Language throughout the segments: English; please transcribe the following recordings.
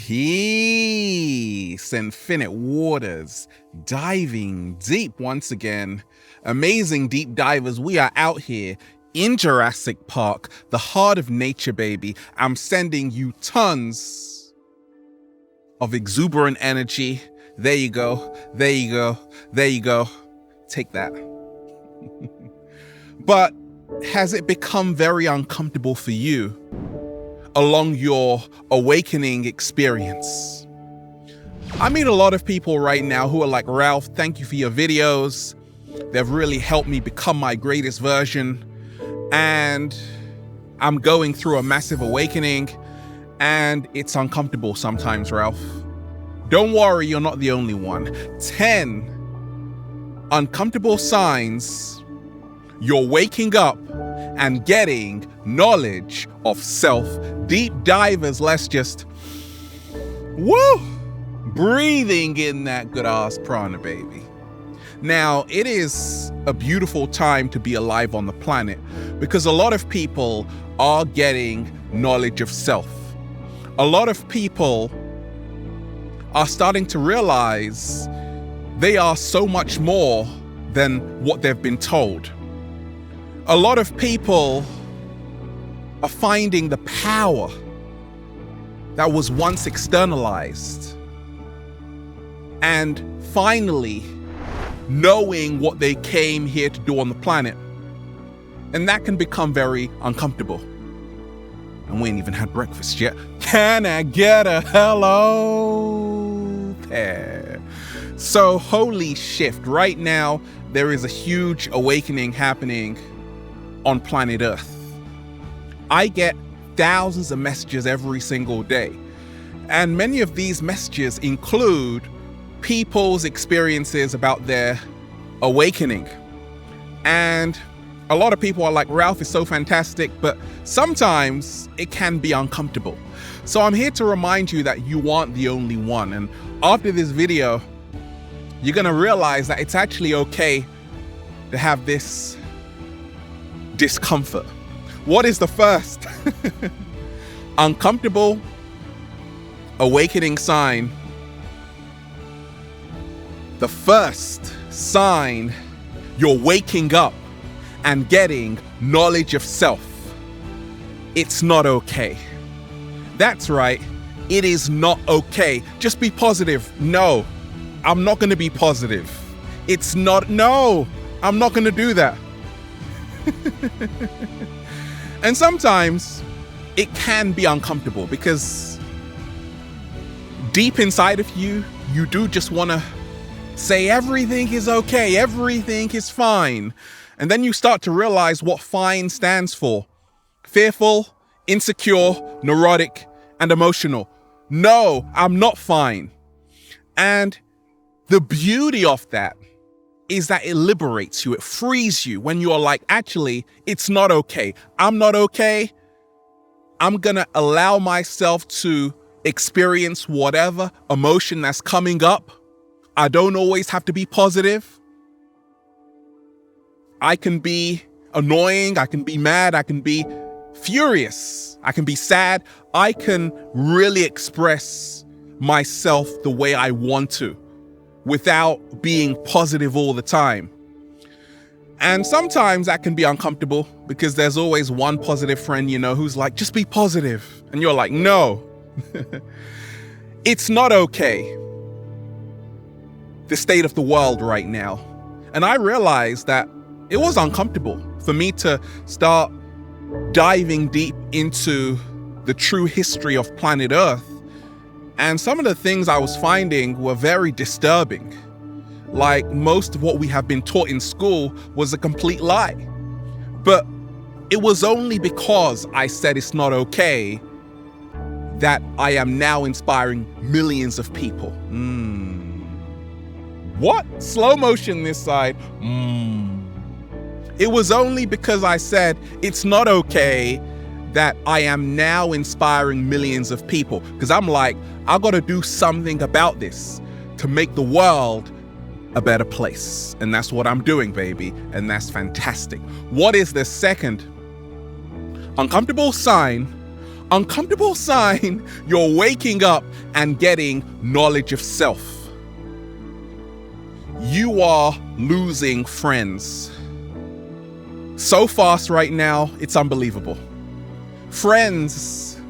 Peace, infinite waters, diving deep once again. Amazing deep divers, we are out here in Jurassic Park, the heart of nature, baby. I'm sending you tons of exuberant energy. There you go, there you go, there you go. Take that. But has it become very uncomfortable for you along your awakening experience? I meet a lot of people right now who are like, Ralph, thank you for your videos. They've really helped me become my greatest version. And I'm going through a massive awakening and it's uncomfortable sometimes, Ralph. Don't worry, you're not the only one. 10 uncomfortable signs you're waking up and getting knowledge of self. Deep divers, let's just, breathing in that good ass prana, baby. Now, it is a beautiful time to be alive on the planet because a lot of people are getting knowledge of self. A lot of people are starting to realize they are so much more than what they've been told. A lot of people are finding the power that was once externalized and finally knowing what they came here to do on the planet. And that can become very uncomfortable. And we ain't even had breakfast yet. Can I get a hello there? So holy shift. Right now, there is a huge awakening happening on planet Earth. I get thousands of messages every single day. And many of these messages include people's experiences about their awakening. And a lot of people are like, Ralph is so fantastic, but sometimes it can be uncomfortable. So I'm here to remind you that you aren't the only one. And after this video, you're gonna realize that it's actually okay to have this discomfort. What is the first uncomfortable awakening sign? The first sign you're waking up and getting knowledge of self. It's not okay. That's right. It is not okay. Just be positive. No, I'm not going to be positive. It's not. No, I'm not going to do that. And sometimes it can be uncomfortable because deep inside of you, you do just want to say everything is okay, everything is fine. And then you start to realize what fine stands for. Fearful, insecure, neurotic, and emotional. No, I'm not fine. And the beauty of that is that it liberates you, it frees you when you're like, actually, it's not okay. I'm not okay. I'm gonna allow myself to experience whatever emotion that's coming up. I don't always have to be positive. I can be annoying, I can be mad, I can be furious, I can be sad. I can really express myself the way I want to without being positive all the time. And sometimes that can be uncomfortable because there's always one positive friend, you know, who's like, just be positive. And you're like, no, it's not okay. The state of the world right now. And I realized that it was uncomfortable for me to start diving deep into the true history of planet Earth. And some of the things I was finding were very disturbing. Like most of what we have been taught in school was a complete lie. But it was only because I said it's not okay that I am now inspiring millions of people. What? Slow motion this side. It was only because I said it's not okay that I am now inspiring millions of people. Because I'm like, I gotta do something about this to make the world a better place. And that's what I'm doing, baby. And that's fantastic. What is the second uncomfortable sign Uncomfortable sign, you're waking up and getting knowledge of self. You are losing friends. So fast right now, it's unbelievable. Friends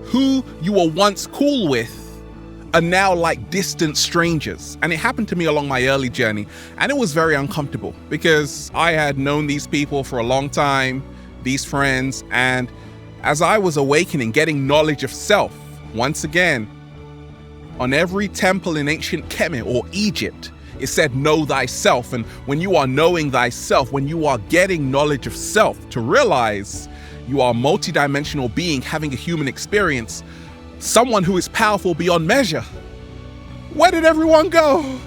who you were once cool with are now like distant strangers. And it happened to me along my early journey. And it was very uncomfortable because I had known these people for a long time, these friends. And as I was awakening, getting knowledge of self, once again, on every temple in ancient Kemet or Egypt, it said, know thyself. And when you are knowing thyself, when you are getting knowledge of self, to realize you are a multidimensional being having a human experience, someone who is powerful beyond measure. Where did everyone go?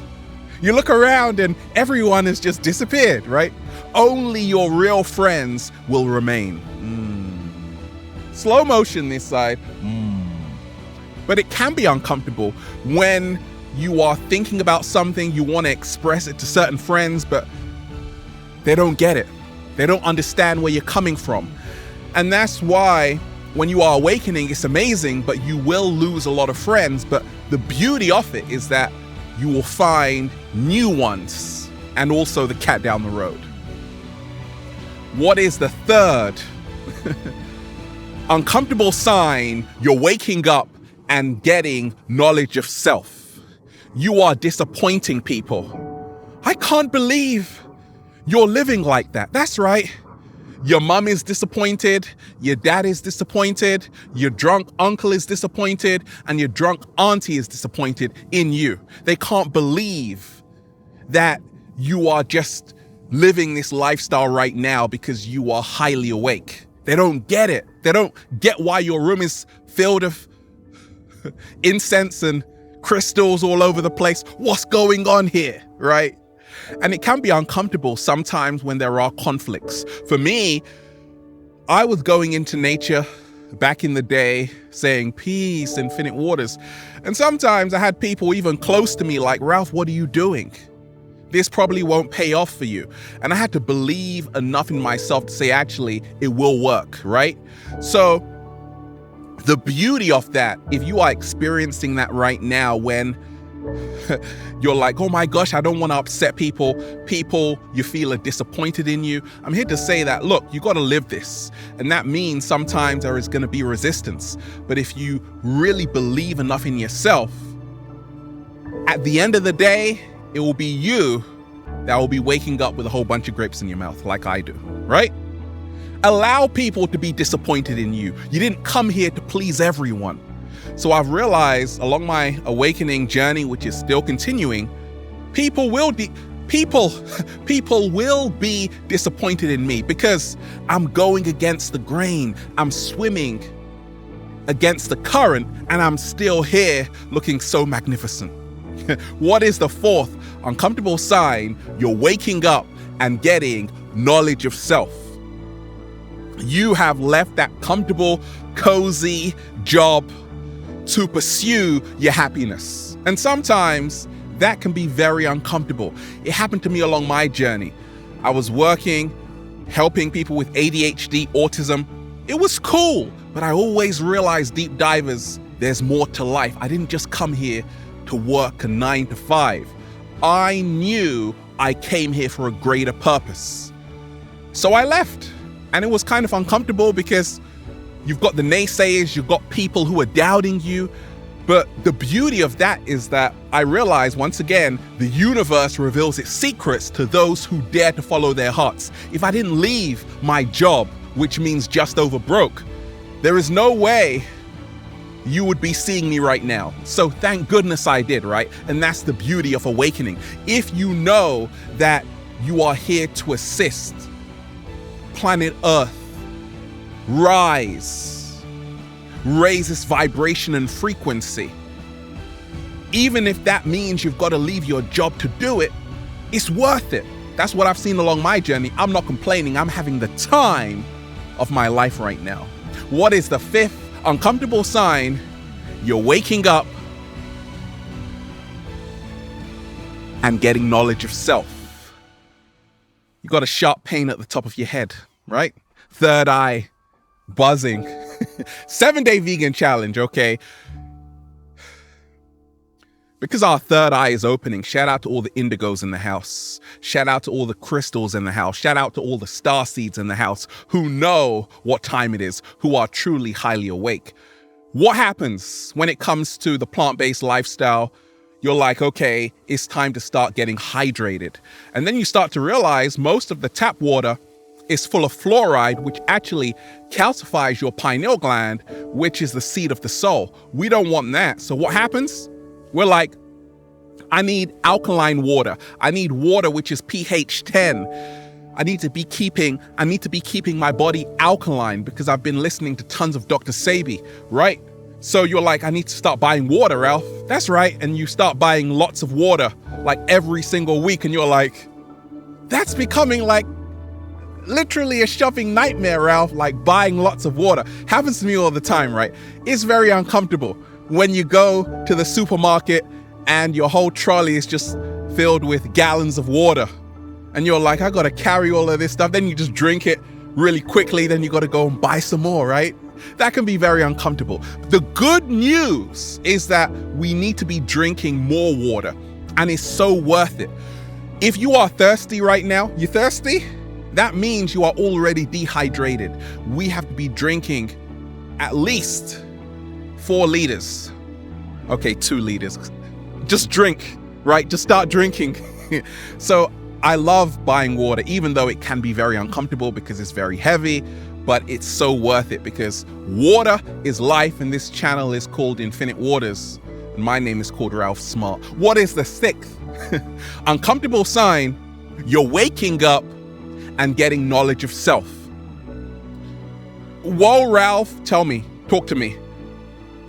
You look around and everyone has just disappeared, right? Only your real friends will remain. Slow motion this side. But it can be uncomfortable when you are thinking about something, you want to express it to certain friends, but they don't get it. They don't understand where you're coming from. And that's why when you are awakening, it's amazing, but you will lose a lot of friends. But the beauty of it is that you will find new ones and also the cat down the road. What is the third uncomfortable sign you're waking up and getting knowledge of self? You are disappointing people. I can't believe you're living like that. That's right. Your mum is disappointed, your dad is disappointed, your drunk uncle is disappointed, and your drunk auntie is disappointed in you. They can't believe that you are just living this lifestyle right now because you are highly awake. They don't get it. They don't get why your room is filled with incense and crystals all over the place. What's going on here, right? And it can be uncomfortable sometimes when there are conflicts. For me, I was going into nature back in the day saying peace, infinite waters. And sometimes I had people even close to me like, Ralph, what are you doing? This probably won't pay off for you. And I had to believe enough in myself to say, actually, it will work, right? So the beauty of that, if you are experiencing that right now when you're like, oh my gosh, I don't want to upset people you feel are disappointed in you. I'm here to say that, look, you got to live this. And that means sometimes there is going to be resistance. But if you really believe enough in yourself, at the end of the day, it will be you that will be waking up with a whole bunch of grapes in your mouth like I do, right? Allow people to be disappointed in you. You didn't come here to please everyone. So I've realized along my awakening journey, which is still continuing, people will be disappointed in me because I'm going against the grain. I'm swimming against the current and I'm still here looking so magnificent. What is the fourth uncomfortable sign you're waking up and getting knowledge of self? You have left that comfortable, cozy job to pursue your happiness. And sometimes that can be very uncomfortable. It happened to me along my journey. I was working, helping people with ADHD, autism. It was cool, but I always realized, deep divers, there's more to life. I didn't just come here to work a 9 to 5. I knew I came here for a greater purpose. So I left. And it was kind of uncomfortable because you've got the naysayers, you've got people who are doubting you. But the beauty of that is that I realize, once again, the universe reveals its secrets to those who dare to follow their hearts. If I didn't leave my job, which means just over broke, there is no way you would be seeing me right now. So thank goodness I did, right? And that's the beauty of awakening. If you know that you are here to assist planet Earth raise its vibration and frequency, even if that means you've got to leave your job to do it, it's worth it. That's what I've seen along my journey. I'm not complaining. I'm having the time of my life right now. What is the fifth uncomfortable sign you're waking up and getting knowledge of self? You got a sharp pain at the top of your head, right? Third eye buzzing. 7-day vegan challenge, okay? Because our third eye is opening, shout out to all the indigos in the house. Shout out to all the crystals in the house. Shout out to all the star seeds in the house who know what time it is, who are truly highly awake. What happens when it comes to the plant-based lifestyle? You're like, okay, it's time to start getting hydrated. And then you start to realize most of the tap water is full of fluoride, which actually calcifies your pineal gland, which is the seat of the soul. We don't want that. So what happens? We're like, I need alkaline water. I need water which is pH 10. I need to be keeping my body alkaline because I've been listening to tons of Dr. Sebi, right? So you're like, I need to start buying water, Ralph. That's right. And you start buying lots of water like every single week. And you're like, that's becoming like literally a shopping nightmare, Ralph, like buying lots of water. Happens to me all the time, right? It's very uncomfortable when you go to the supermarket and your whole trolley is just filled with gallons of water. And you're like, I gotta carry all of this stuff. Then you just drink it really quickly. Then you gotta go and buy some more, right? That can be very uncomfortable. The good news is that we need to be drinking more water, and it's so worth it. If you are thirsty right now, you thirsty? That means you are already dehydrated. We have to be drinking at least 4 liters. Okay, 2 liters. Just drink, right? Just start drinking. So I love buying water, even though it can be very uncomfortable because it's very heavy, but it's so worth it because water is life, and this channel is called Infinite Waters. And my name is called Ralph Smart. What is the 6th uncomfortable sign? You're waking up and getting knowledge of self. Whoa, Ralph, tell me, talk to me.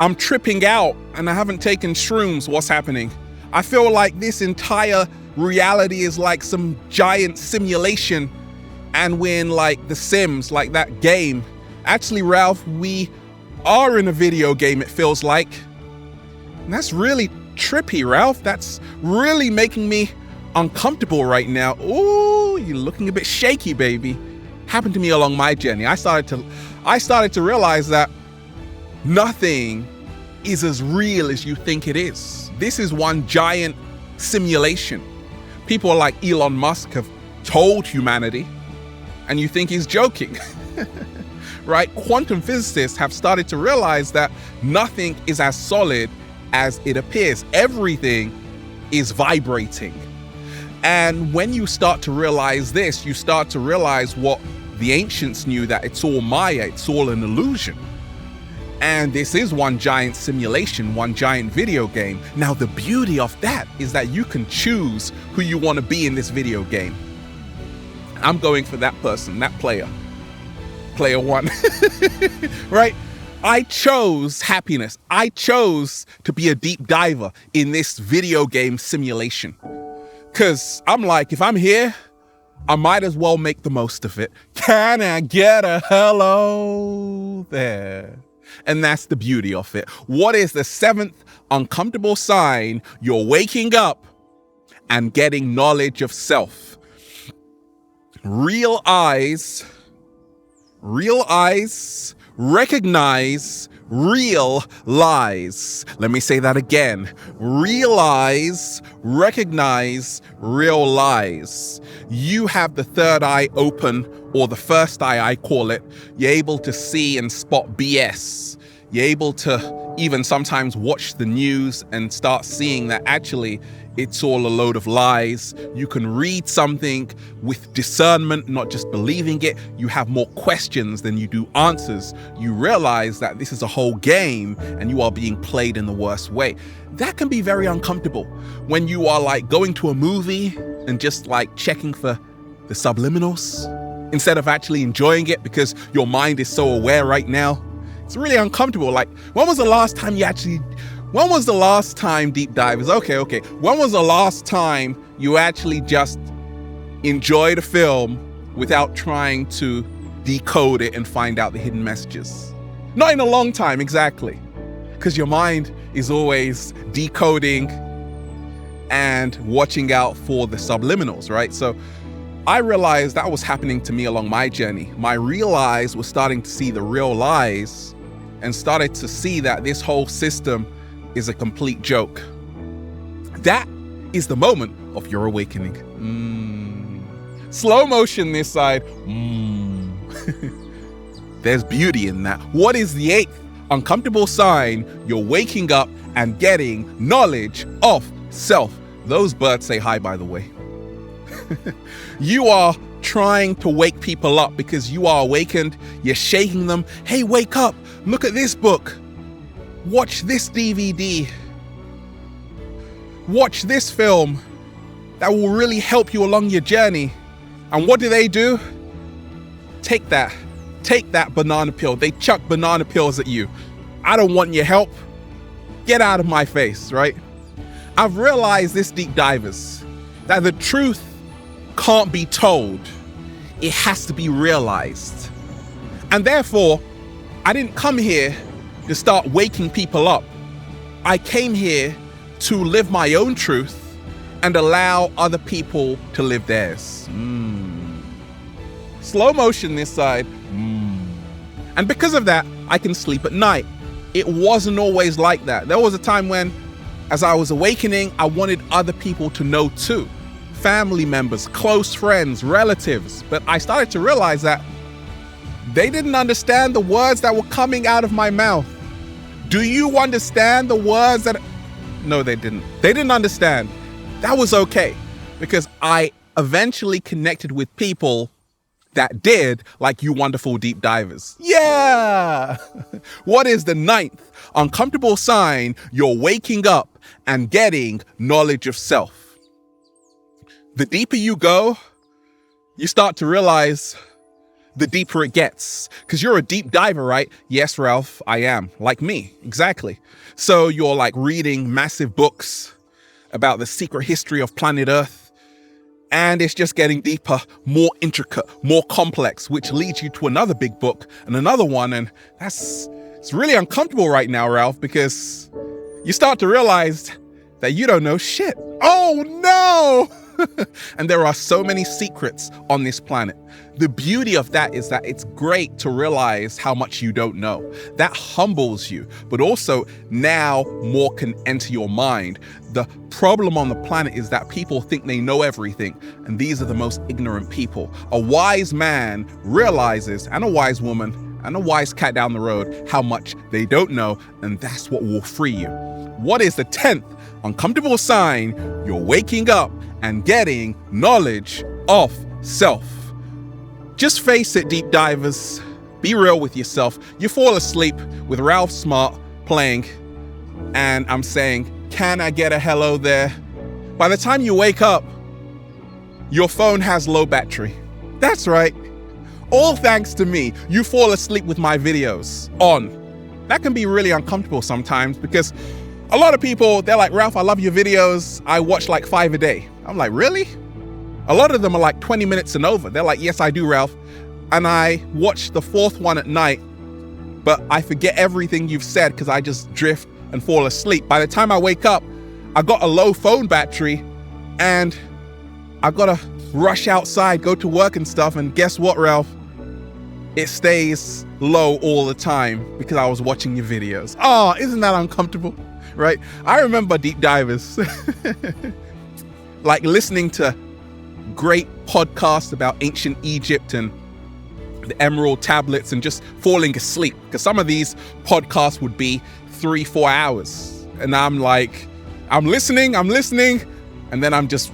I'm tripping out and I haven't taken shrooms. What's happening? I feel like this entire reality is like some giant simulation and we're in like The Sims, like that game. Actually, Ralph, we are in a video game, it feels like. And that's really trippy, Ralph. That's really making me uncomfortable right now. Ooh, you're looking a bit shaky, baby. Happened to me along my journey. I started to realize that nothing is as real as you think it is. This is one giant simulation. People like Elon Musk have told humanity, and you think he's joking, right? Quantum physicists have started to realize that nothing is as solid as it appears. Everything is vibrating. And when you start to realize this, you start to realize what the ancients knew, that it's all Maya, it's all an illusion. And this is one giant simulation, one giant video game. Now, the beauty of that is that you can choose who you want to be in this video game. I'm going for that person, that player. Player 1, right? I chose happiness. I chose to be a deep diver in this video game simulation. Because I'm like, if I'm here, I might as well make the most of it. Can I get a hello there? And that's the beauty of it. What is the 7th uncomfortable sign you're waking up and getting knowledge of self? Real eyes recognize real lies. Let me say that again. Real eyes recognize real lies. You have the third eye open, or the first eye, I call it. You're able to see and spot BS. You're able to even sometimes watch the news and start seeing that actually it's all a load of lies. You can read something with discernment, not just believing it. You have more questions than you do answers. You realize that this is a whole game and you are being played in the worst way. That can be very uncomfortable when you are like going to a movie and just like checking for the subliminals instead of actually enjoying it because your mind is so aware right now. It's really uncomfortable. Like, when was the last time, deep divers? Okay. When was the last time you actually just enjoyed a film without trying to decode it and find out the hidden messages? Not in a long time, exactly. Because your mind is always decoding and watching out for the subliminals, right? So I realized that was happening to me along my journey. My real eyes were starting to see the real lies, and started to see that this whole system is a complete joke. That is the moment of your awakening. Slow motion this side. There's beauty in that. What is the 8th uncomfortable sign you're waking up and getting knowledge of self? Those birds say hi, by the way. You are trying to wake people up because you are awakened. You're shaking them. Hey, wake up. Look at this book. Watch this DVD. Watch this film that will really help you along your journey. And what do? Take that banana peel. They chuck banana peels at you. I don't want your help. Get out of my face, right? I've realized this, deep divers, that the truth can't be told. It has to be realized. And therefore, I didn't come here to start waking people up. I came here to live my own truth and allow other people to live theirs. Slow motion this side. And because of that, I can sleep at night. It wasn't always like that. There was a time when, as I was awakening, I wanted other people to know too. Family members, close friends, relatives. But I started to realize that they didn't understand the words that were coming out of my mouth. Do you understand the words that... No, they didn't. They didn't understand. That was okay, because I eventually connected with people that did, like you wonderful deep divers. Yeah! What is the 9th uncomfortable sign you're waking up and getting knowledge of self? The deeper you go, you start to realize the deeper it gets. Because you're a deep diver, right? Yes, Ralph, I am. Like me, exactly. So you're like reading massive books about the secret history of planet Earth. And it's just getting deeper, more intricate, more complex, which leads you to another big book and another one. And it's really uncomfortable right now, Ralph, because you start to realize that you don't know shit. Oh no! And there are so many secrets on this planet. The beauty of that is that it's great to realize how much you don't know. That humbles you, but also now more can enter your mind. The problem on the planet is that people think they know everything, and these are the most ignorant people. A wise man realizes, and a wise woman, and a wise cat down the road, how much they don't know, and that's what will free you. What is the 10th uncomfortable sign you're waking up and getting knowledge of self? Just face it, deep divers. Be real with yourself. You fall asleep with Ralph Smart playing, and I'm saying, can I get a hello there? By the time you wake up, your phone has low battery. That's right. All thanks to me. You fall asleep with my videos on. That can be really uncomfortable sometimes, because a lot of people, they're like, Ralph, I love your videos. I watch like 5 a day. I'm like, really? A lot of them are like 20 minutes and over. They're like, yes, I do, Ralph. And I watch the 4th one at night, but I forget everything you've said because I just drift and fall asleep. By the time I wake up, I got a low phone battery and I gotta rush outside, go to work and stuff. And guess what, Ralph? It stays low all the time because I was watching your videos. Oh, isn't that uncomfortable? Right? I remember deep divers like listening to great podcasts about ancient Egypt and the Emerald tablets and just falling asleep, because some of these podcasts would be 3-4 hours, and I'm like, I'm listening, and then I'm just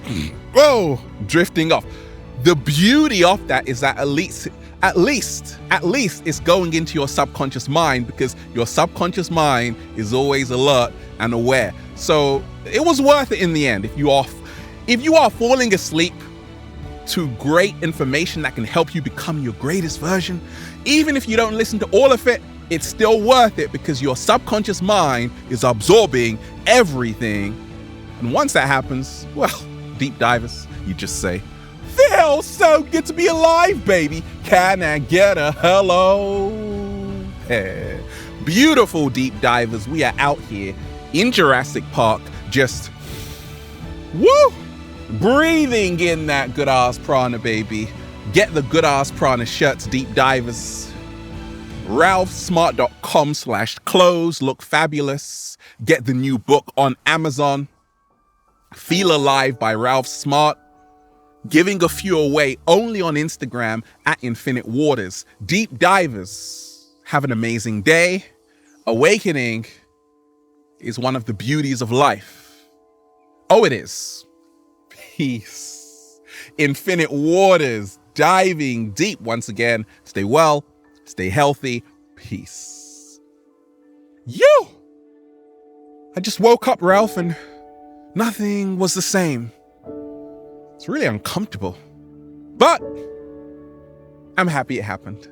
drifting off. The beauty of that is that at least it's going into your subconscious mind, because your subconscious mind is always alert and aware. So it was worth it in the end. If you are falling asleep to great information that can help you become your greatest version, even if you don't listen to all of it, it's still worth it, because your subconscious mind is absorbing everything. And once that happens, well, deep divers, you just say, feels so good to be alive, baby. Can I get a hello? Hey. Beautiful deep divers, we are out here in Jurassic Park, just breathing in that good ass prana, baby. Get the good ass prana shirts, deep divers. ralphsmart.com/clothes. Look fabulous. Get the new book on Amazon. Feel Alive by Ralph Smart. Giving a few away only on Instagram at Infinite Waters. Deep divers, have an amazing day. Awakening is one of the beauties of life. Oh, it is. Peace. Infinite Waters, diving deep once again. Stay well, stay healthy. Peace. I just woke up, Ralph, and nothing was the same. It's really uncomfortable. But I'm happy it happened.